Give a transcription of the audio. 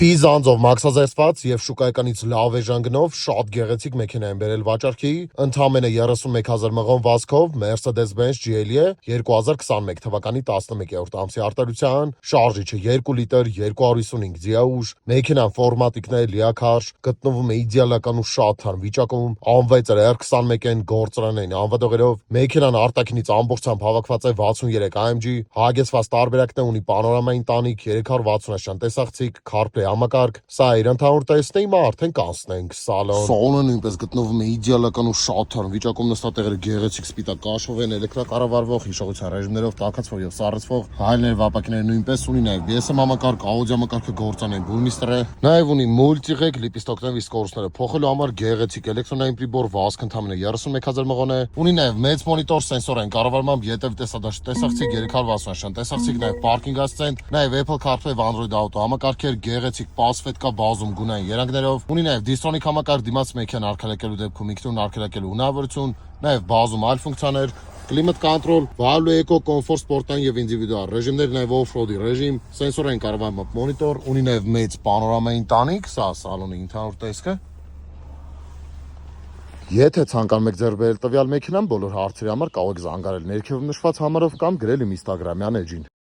Ֆիզ անձով մաքսազերծված եւ շուկայականից լավ էժան գնով շատ գեղեցիկ մեքենա են բերել վաճառքի, ընդամենը 31,000 մղոն վազքով Mercedes-Benz GLE 2021 թվականի 11-րդ ամսի արտադրության, շարժիչը 2 լիտր 255 դիաուժ, մեքենան ֆորմատիկն է լիակարժ, գտնվում է իդեալական ու շատ թարմ վիճակում, անվայծեր R21 գործարանային անվադողերով, մեքենան արտաքինից ամբողջությամբ հավաքված է 63 AMG, հագեցված տարբերակն ունի պանորամային տանիք, 360-ական տեսախցիկ, CarPlay համակարգ, սա իր ընդհանուր տեսն է, հիմա արդեն կանցնենք սալոն։ Սալոնը նույնպես գտնվում է իդեալական ու շատ թարմ վիճակում, նստատեղերը գեղեցիկ սպիտակ կաշով են, էլեկտրակառավարվող, հիշողության ռեժիմներով, տաքացվող եւ սառեցվող, հայլներ վապակները նույնպես ունի, նաեւ BSM համակարգ, աուդիո համակարգը գործանային բուրմիստրը, նաեւ ունի մուլտիղեկ լիպիստոկներով սկորուստները փոխելու համար գեղեցիկ էլեկտրոնային պրիբոր, վազք ընդամենը 31000 մղոն է, ունի նաեւ մեծ մոնիտոր սենսորային կառավարմամբ, ետև տեսադաշտ տեսախցիկ, 360 տեսախցիկ, նաեւ պարկինգ ասիստենտ, նաեւ Apple CarPlay եւ Android Auto համակարգեր, գեղեցիկ պասվետ կա բազում գունային երանգներով, ունի նաեւ դիստրոնիկ համակարգ դիմաց մեքենա արգելակելու դեպքում ինքնուրույն արգելակելու հնարավորություն, նաեւ բազում այլ ֆունկցիաներ, կլիմատ կոնտրոլ, Value Eco, կոմֆորտ սպորտային եւ ինդիվիդուալ ռեժիմներ, նաեւ օֆրոդի ռեժիմ, սենսորային կառավարմամբ մոնիտոր, ունի նաեւ մեծ պանորամային տանիք, սա սալոնի ընդհանուր տեսքը։ Եթե ցանկանում եք ձեռք բերել տվյալ մեքենան, բոլոր հարցերի համար կարող եք զանգարել ներքևում նշված համարով կամ գրել իմ Instagram-յան էջին։